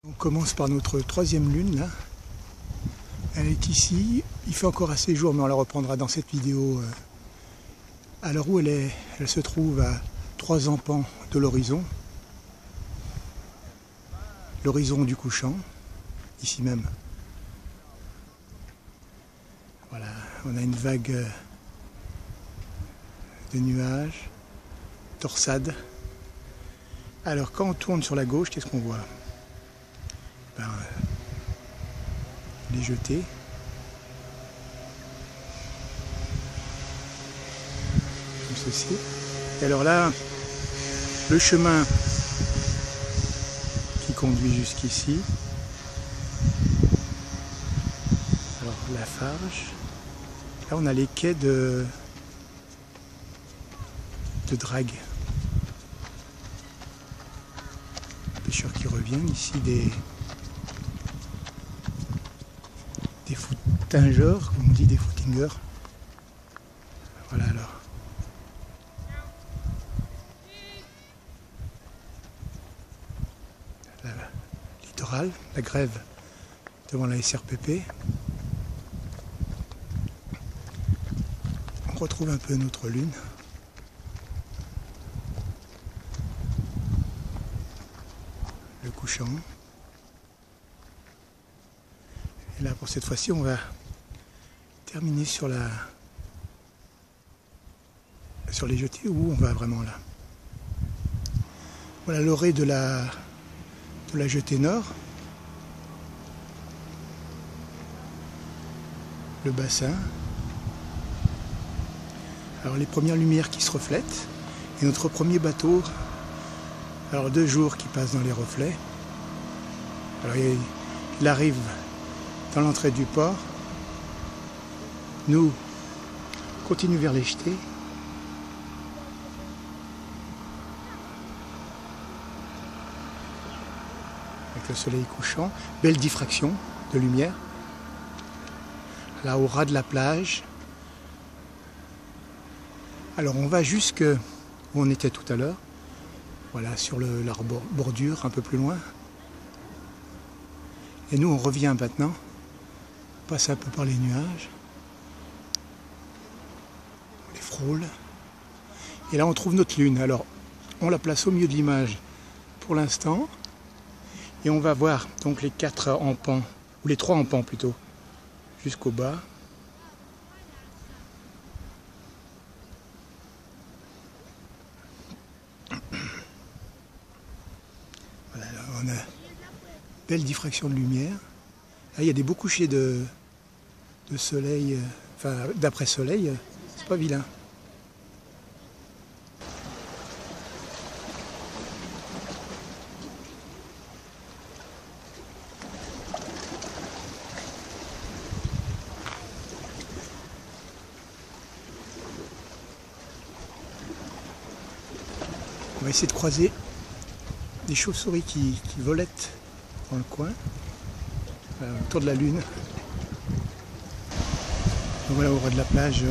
On commence par notre troisième lune là. Elle est ici, il fait encore assez jour mais on la reprendra dans cette vidéo. À l'heure où elle se trouve à 3 empans de l'horizon. L'horizon du couchant, ici même. Voilà, on a une vague de nuages, torsade. Alors quand on tourne sur la gauche, qu'est-ce qu'on voit? Les jetés. Comme ceci. Et alors là, le chemin qui conduit jusqu'ici. Alors la Farge. Là on a les quais de drague. Pêcheurs qui reviennent ici des footingers, comme on dit, des footingers. Voilà alors. La littorale, la grève devant la SRPP. On retrouve un peu notre lune. Le couchant. Et là, pour cette fois-ci, on va terminer sur les jetés où on va vraiment là. Voilà l'orée de la jetée nord. Le bassin. Alors les premières lumières qui se reflètent. Et notre premier bateau. Alors 2 jours qui passent dans les reflets. Alors il arrive dans l'entrée du port. Nous continuons vers les jetés. Avec le soleil couchant. Belle diffraction de lumière. Là au ras de la plage. Alors on va jusque où on était tout à l'heure. Voilà, sur la bordure, un peu plus loin. Et nous, on revient maintenant. On passe un peu par les nuages. On les frôle. Et là, on trouve notre lune. Alors, on la place au milieu de l'image pour l'instant. Et on va voir donc les 4 empans, ou les 3 empans plutôt, jusqu'au bas. Voilà, on a belle diffraction de lumière. Là, il y a des beaux couchers de soleil, enfin d'après-soleil, c'est pas vilain. On va essayer de croiser des chauves-souris qui volettent dans le coin, autour de la lune. Donc voilà, au ras de la plage,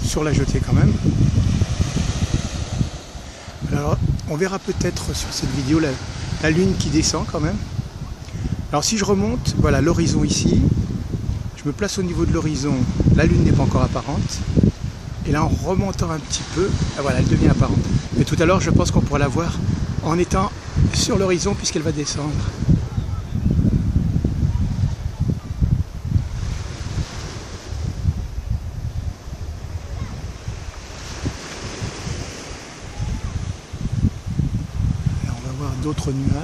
sur la jetée quand même. Alors, on verra peut-être sur cette vidéo la lune qui descend quand même. Alors si je remonte, voilà l'horizon ici, je me place au niveau de l'horizon, la lune n'est pas encore apparente. Et là, en remontant un petit peu, voilà, elle devient apparente. Mais tout à l'heure, je pense qu'on pourra la voir en étant sur l'horizon puisqu'elle va descendre. Là, on va voir d'autres nuages.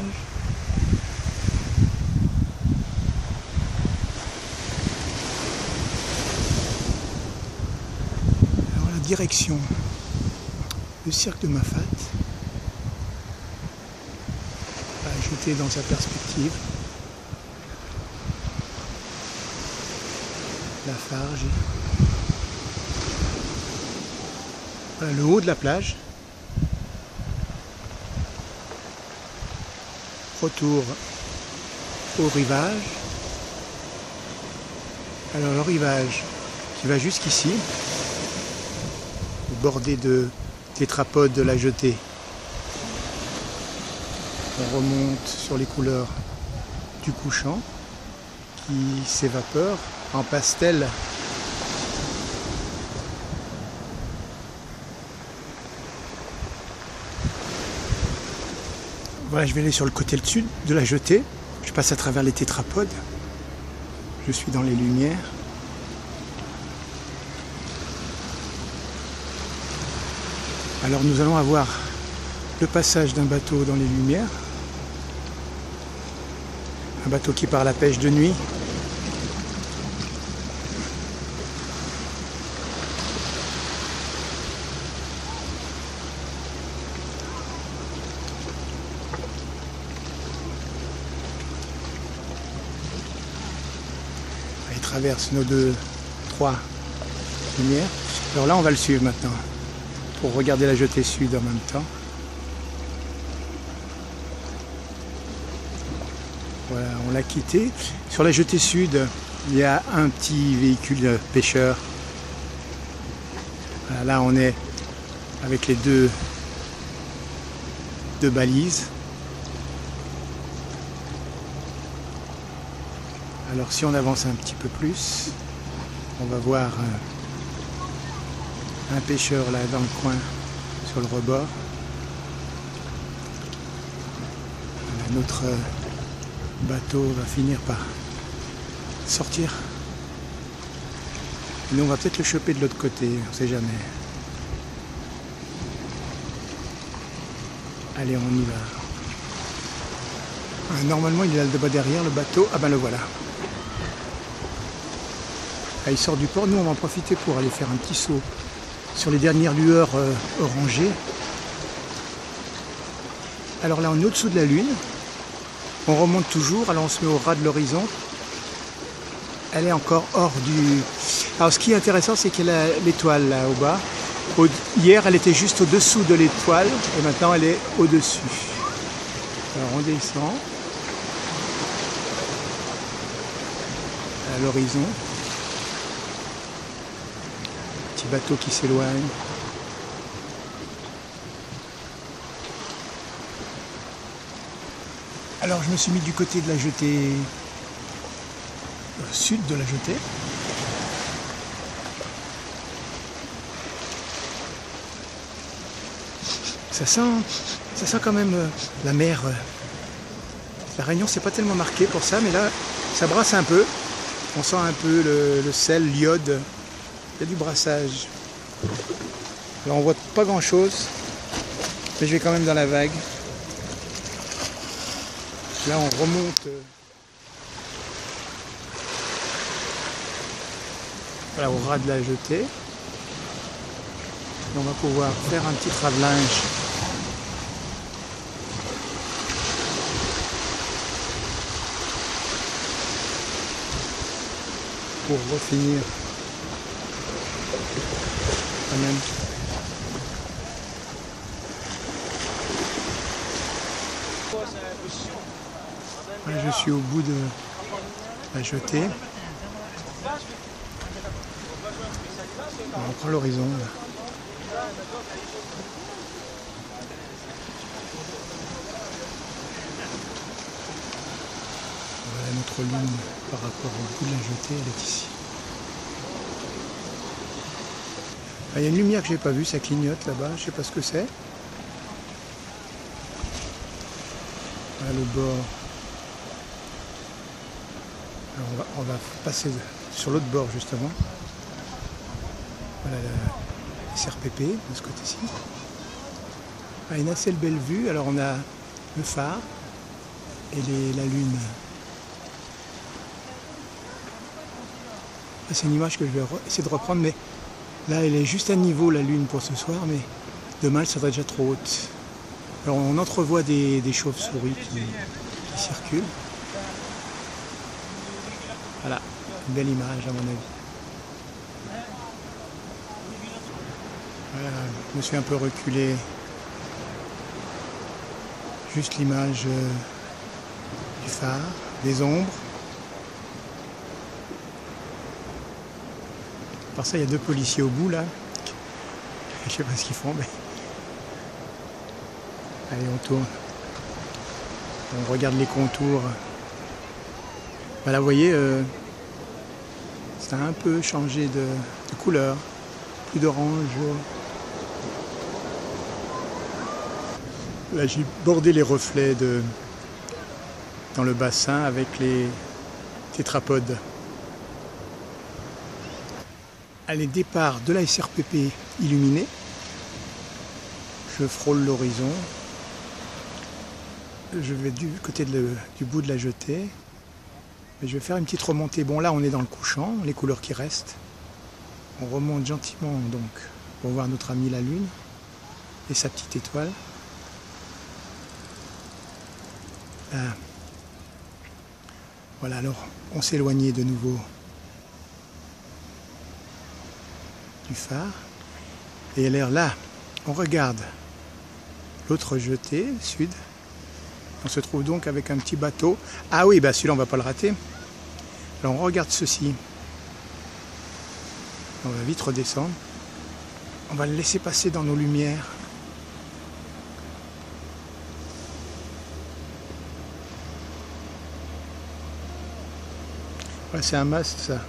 Alors la direction, le cirque de Mafate. Jeté dans sa perspective. La Farge. Voilà le haut de la plage. Retour au rivage. Alors le rivage qui va jusqu'ici, bordé de tétrapodes de la jetée. On remonte sur les couleurs du couchant qui s'évapore en pastel. Voilà, je vais aller sur le côté sud de la jetée. Je passe à travers les tétrapodes. Je suis dans les lumières. Alors nous allons avoir le passage d'un bateau dans les lumières. Un bateau qui part à la pêche de nuit. Il traverse nos 3 lumières. Alors là on va le suivre maintenant pour regarder la jetée sud en même temps. Voilà, on l'a quitté. Sur la jetée sud, il y a un petit véhicule pêcheur. Voilà, là, on est avec les deux balises. Alors, si on avance un petit peu plus, on va voir un pêcheur là dans le coin, sur le rebord. Voilà, notre bateau va finir par sortir. Nous on va peut-être le choper de l'autre côté, on sait jamais. Allez, on y va. Ah, normalement il est là-bas derrière le bateau. Ah ben le voilà. Ah, il sort du port. Nous on va en profiter pour aller faire un petit saut sur les dernières lueurs orangées. Alors là on est au-dessous de la lune. On remonte toujours, alors on se met au ras de l'horizon. Elle est encore hors du... Alors ce qui est intéressant, c'est qu'elle a l'étoile là au bas. Hier, elle était juste au-dessous de l'étoile et maintenant elle est au-dessus. Alors on descend à l'horizon. Petit bateau qui s'éloigne. Alors je me suis mis du côté de la jetée sud de la jetée. Ça sent quand même la mer. La Réunion, c'est pas tellement marqué pour ça, mais là, ça brasse un peu. On sent un peu le sel, l'iode. Il y a du brassage. Alors on voit pas grand chose, mais je vais quand même dans la vague. Là, on remonte voilà, au ras de la jetée. Et on va pouvoir faire un petit travellinge pour refinir quand même. Je suis au bout de la jetée. On prend l'horizon. Voilà notre ligne par rapport au bout de la jetée, elle est ici. Il y a une lumière que j'ai pas vue, ça clignote là-bas, je sais pas ce que c'est. Voilà le bord. Alors on va passer sur l'autre bord justement. Voilà la CRPP de ce côté-ci. Ah, une assez belle vue. Alors on a le phare et la lune. C'est une image que je vais essayer de reprendre, mais là elle est juste à niveau la lune pour ce soir, mais demain elle sera déjà trop haute. Alors on entrevoit des chauves-souris qui circulent. Voilà, une belle image à mon avis. Voilà, je me suis un peu reculé. Juste l'image du phare, des ombres. Par ça, il y a 2 policiers au bout là. Je sais pas ce qu'ils font, mais... Allez, on tourne. On regarde les contours. Voilà, vous voyez, ça a un peu changé de couleur. Plus d'orange. Là, j'ai bordé les reflets dans le bassin avec les tétrapodes. Allez, départ de la SRPP illuminée. Je frôle l'horizon. Je vais du côté du bout de la jetée. Et je vais faire une petite remontée. Bon, là, on est dans le couchant, les couleurs qui restent. On remonte gentiment, donc, pour voir notre ami la Lune et sa petite étoile. Là. Voilà, alors, on s'éloignait de nouveau du phare. Et alors là, on regarde l'autre jetée, sud. On se trouve donc avec un petit bateau. Ah oui, bah celui-là, on ne va pas le rater. Alors, on regarde ceci. On va vite redescendre. On va le laisser passer dans nos lumières. Ouais, c'est un mast, ça.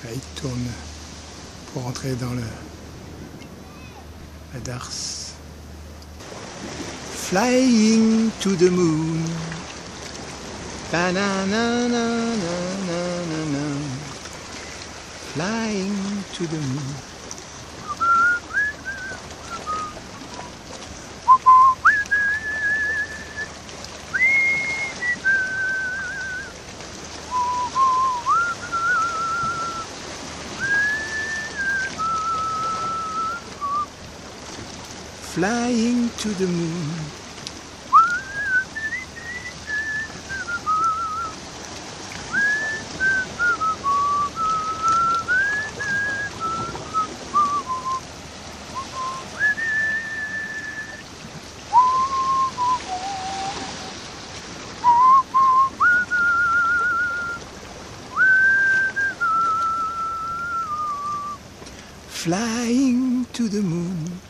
Là, il tourne pour rentrer dans la darse. Flying to the moon. Ta -na -na -na -na -na -na. Flying to the moon. Flying to the moon. Flying to the moon.